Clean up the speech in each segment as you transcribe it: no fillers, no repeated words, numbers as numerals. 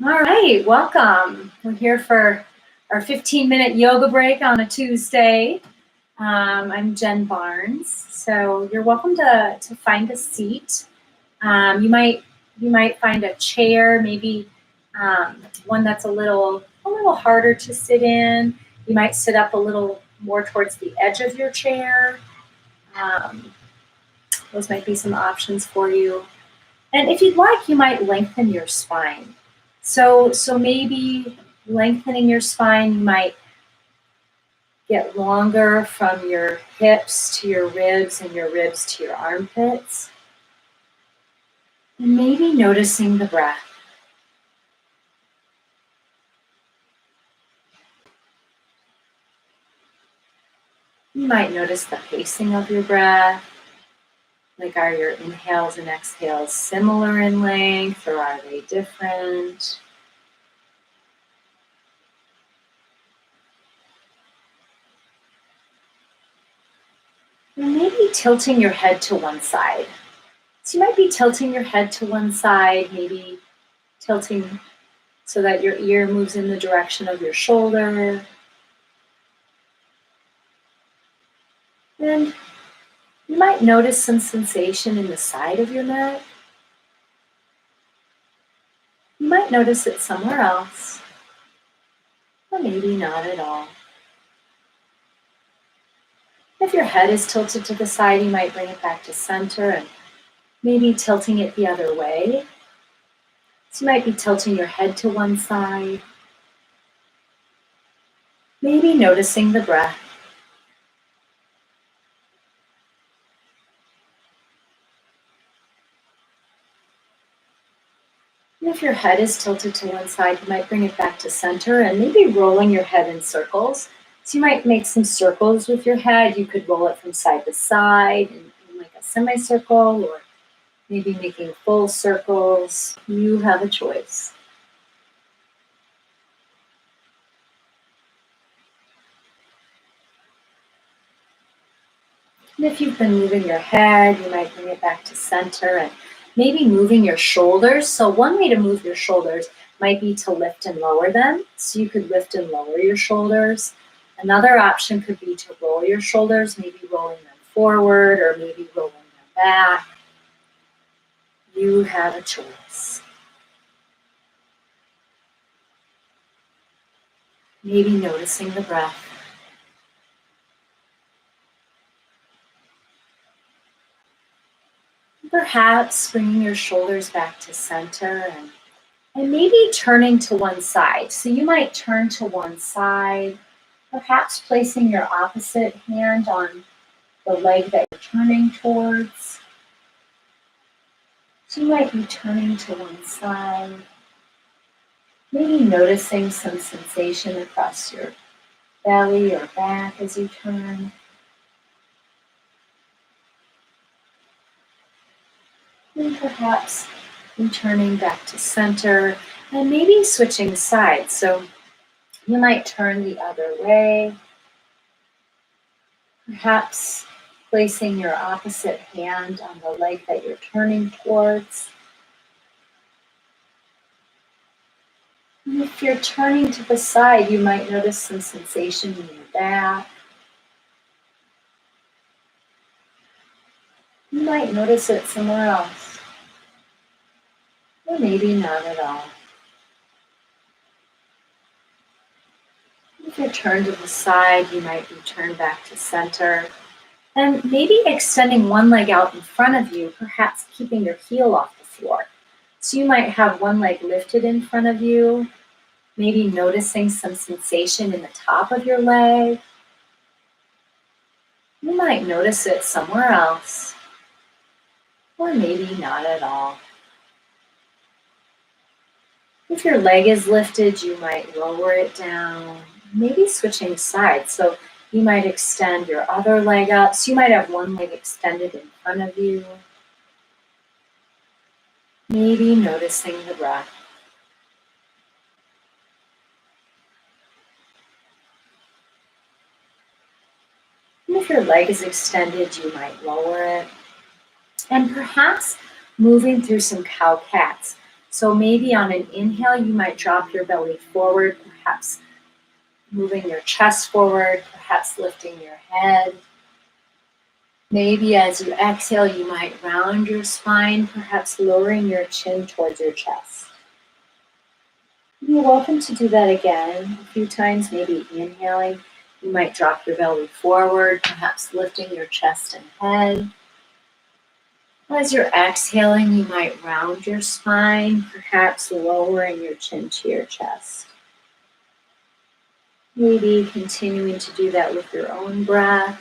All right, welcome. We're here for our 15-minute yoga break on a Tuesday. I'm Jen Barnes, so you're welcome to find a seat. You might find a chair, maybe one that's a little harder to sit in. You might sit up a little more towards the edge of your chair. Um, those might be some options for you. And if you'd like, you might lengthen your spine. So maybe lengthening your spine, you might get longer from your hips to your ribs and your ribs to your armpits. And maybe noticing the breath. You might notice the pacing of your breath. Like, are your inhales and exhales similar in length, or are they different? And maybe tilting your head to one side. So you might be tilting your head to one side, maybe tilting so that your ear moves in the direction of your shoulder. And you might notice some sensation in the side of your neck. You might notice it somewhere else, or maybe not at all. If your head is tilted to the side, you might bring it back to center and maybe tilting it the other way. So you might be tilting your head to one side, maybe noticing the breath. And if your head is tilted to one side, you might bring it back to center and maybe rolling your head in circles. So you might make some circles with your head. You could roll it from side to side in like a semicircle, or maybe making full circles. You have a choice. And if you've been moving your head, you might bring it back to center and maybe moving your shoulders. So one way to move your shoulders might be to lift and lower them. So you could lift and lower your shoulders. Another option could be to roll your shoulders, maybe rolling them forward or maybe rolling them back. You have a choice. Maybe noticing the breath. Perhaps bringing your shoulders back to center and maybe turning to one side. So you might turn to one side, perhaps placing your opposite hand on the leg that you're turning towards. So you might be turning to one side, maybe noticing some sensation across your belly or back as you turn. And perhaps returning back to center and maybe switching sides. So you might turn the other way, perhaps placing your opposite hand on the leg that you're turning towards. And if you're turning to the side, you might notice some sensation in your back. You might notice it somewhere else, or maybe not at all. If you're turned to the side, you might be turned back to center. And maybe extending one leg out in front of you, perhaps keeping your heel off the floor. So you might have one leg lifted in front of you, maybe noticing some sensation in the top of your leg. You might notice it somewhere else, or maybe not at all. If your leg is lifted, you might lower it down, maybe switching sides. So you might extend your other leg up. So you might have one leg extended in front of you. Maybe noticing the breath. And if your leg is extended, you might lower it. And perhaps moving through some cow cats. So maybe on an inhale, you might drop your belly forward, perhaps moving your chest forward, perhaps lifting your head. Maybe as you exhale, you might round your spine, perhaps lowering your chin towards your chest. You're welcome to do that again a few times, maybe inhaling. You might drop your belly forward, perhaps lifting your chest and head. As you're exhaling, you might round your spine, perhaps lowering your chin to your chest. Maybe continuing to do that with your own breath.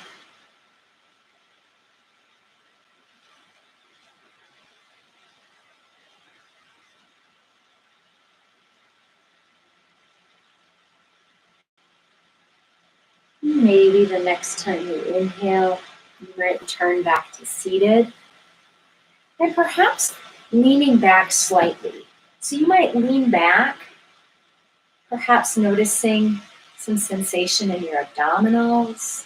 Maybe the next time you inhale, you might return back to seated. And perhaps leaning back slightly. So you might lean back, perhaps noticing some sensation in your abdominals.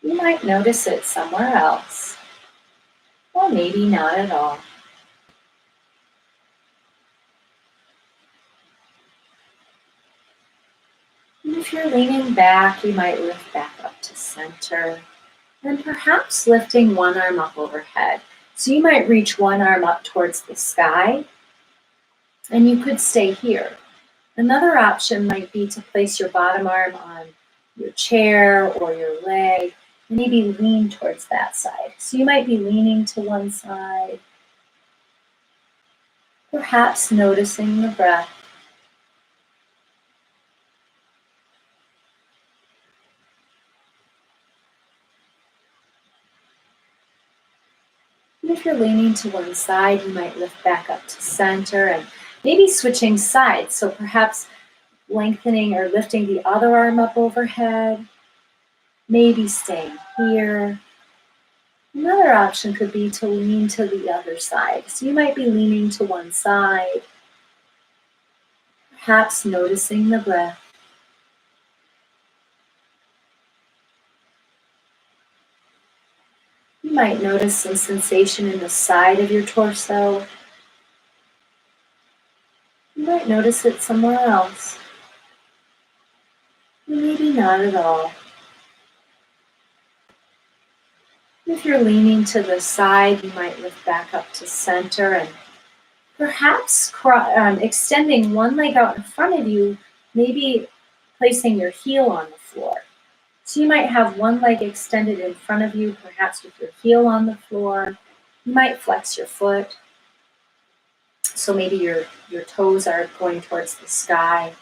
You might notice it somewhere else, or maybe not at all. And if you're leaning back, you might lift back up to center, and perhaps lifting one arm up overhead. So you might reach one arm up towards the sky, and you could stay here. Another option might be to place your bottom arm on your chair or your leg, and maybe lean towards that side. So you might be leaning to one side, perhaps noticing the breath. And if you're leaning to one side, you might lift back up to center and maybe switching sides. So perhaps lengthening or lifting the other arm up overhead, maybe staying here. Another option could be to lean to the other side. So you might be leaning to one side, perhaps noticing the breath. You might notice some sensation in the side of your torso. You might notice it somewhere else. Or maybe not at all. If you're leaning to the side, you might lift back up to center and perhaps extending one leg out in front of you, maybe placing your heel on the floor. So you might have one leg extended in front of you, perhaps with your heel on the floor. You might flex your foot. So maybe your toes are going towards the sky.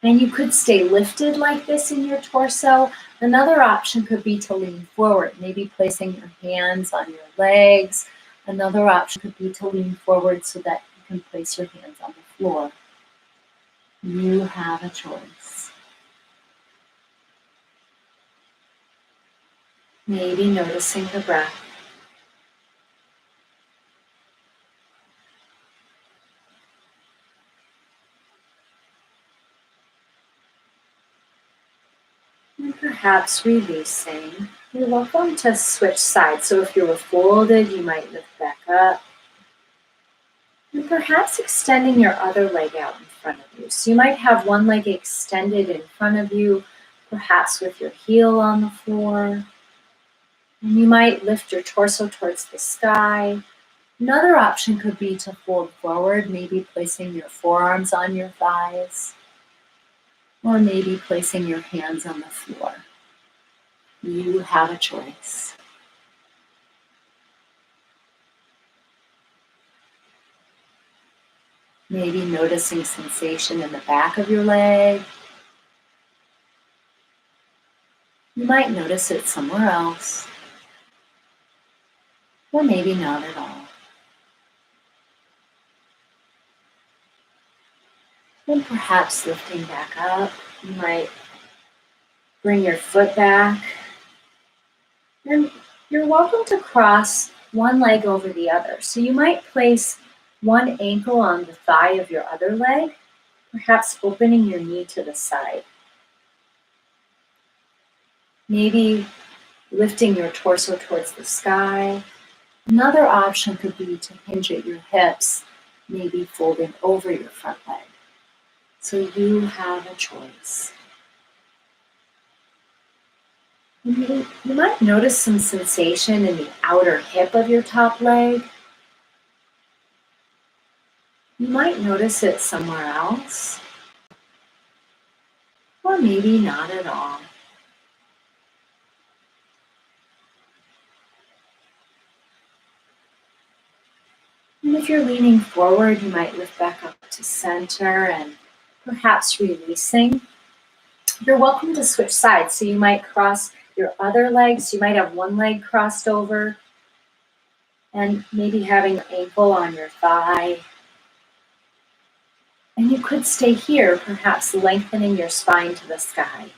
And you could stay lifted like this in your torso. Another option could be to lean forward, maybe placing your hands on your legs. Another option could be to lean forward so that you can place your hands on the floor. You have a choice. Maybe noticing the breath. And perhaps releasing. You're welcome to switch sides. So if you were folded, you might lift back up. And perhaps extending your other leg out in front of you. So you might have one leg extended in front of you, perhaps with your heel on the floor. And you might lift your torso towards the sky. Another option could be to fold forward, maybe placing your forearms on your thighs, or maybe placing your hands on the floor. You have a choice. Maybe noticing sensation in the back of your leg. You might notice it somewhere else, or maybe not at all. And perhaps lifting back up, you might bring your foot back. And you're welcome to cross one leg over the other. So you might place one ankle on the thigh of your other leg, perhaps opening your knee to the side. Maybe lifting your torso towards the sky. Another option could be to hinge at your hips, maybe folding over your front leg. So you have a choice. You might notice some sensation in the outer hip of your top leg. You might notice it somewhere else, or maybe not at all. And if you're leaning forward, you might lift back up to center and perhaps releasing. You're welcome to switch sides. So you might cross your other legs. You might have one leg crossed over and maybe having an ankle on your thigh. And you could stay here, perhaps lengthening your spine to the sky.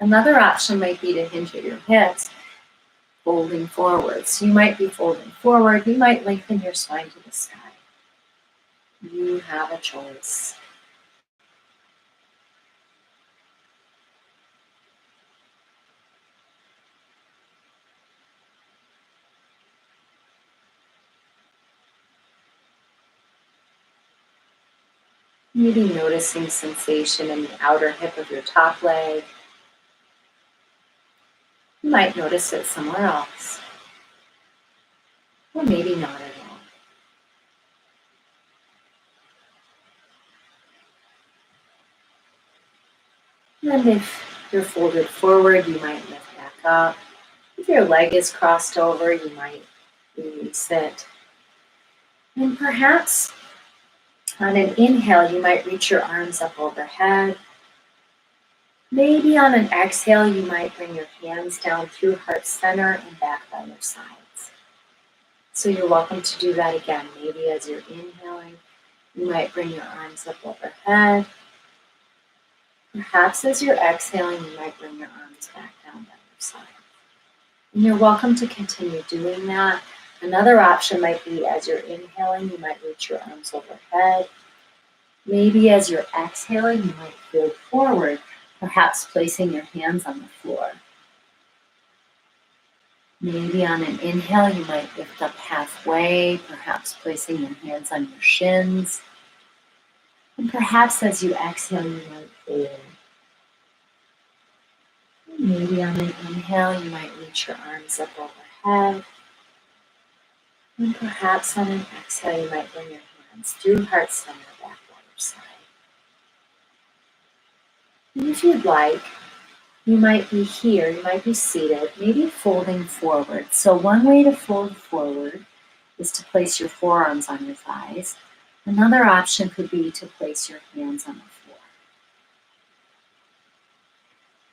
Another option might be to hinge at your hips, folding forward. So you might be folding forward. You might lengthen your spine to the sky. You have a choice. Maybe noticing sensation in the outer hip of your top leg. You might notice it somewhere else, or maybe not at all. And if you're folded forward, you might lift back up. If your leg is crossed over, you might release it. And perhaps on an inhale, you might reach your arms up overhead. Maybe on an exhale, you might bring your hands down through heart center and back by your sides. So you're welcome to do that again. Maybe as you're inhaling, you might bring your arms up overhead. Perhaps as you're exhaling, you might bring your arms back down by your side. And you're welcome to continue doing that. Another option might be as you're inhaling, you might reach your arms overhead. Maybe as you're exhaling, you might fold forward, perhaps placing your hands on the floor. Maybe on an inhale, you might lift up halfway, perhaps placing your hands on your shins. And perhaps as you exhale, you might fold. Maybe on an inhale, you might reach your arms up overhead. And perhaps on an exhale, you might bring your hands through heart center back by your side. And if you'd like, you might be here, you might be seated, maybe folding forward. So one way to fold forward is to place your forearms on your thighs. Another option could be to place your hands on the floor.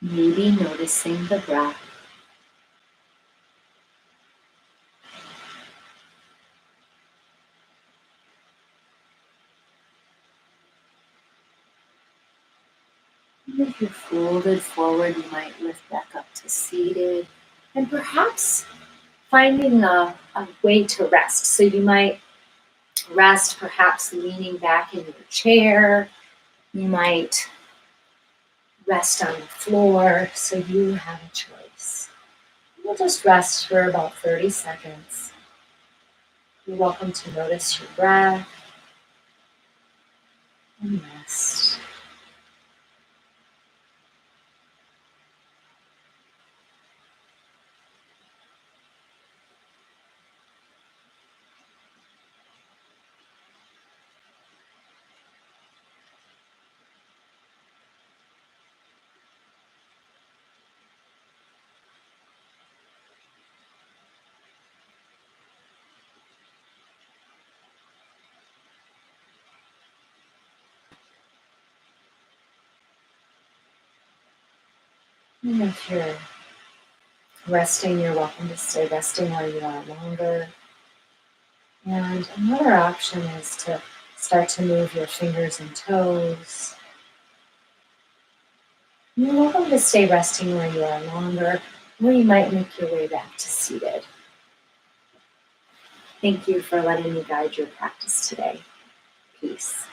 Maybe noticing the breath. And if you're folded forward, you might lift back up to seated and perhaps finding a way to rest. So you might rest perhaps leaning back in your chair. You might rest on the floor. So you have a choice. We'll just rest for about 30 seconds. You're welcome to notice your breath and rest. And if you're resting, you're welcome to stay resting where you are longer. And another option is to start to move your fingers and toes. You're welcome to stay resting where you are longer, or you might make your way back to seated. Thank you for letting me guide your practice today. Peace.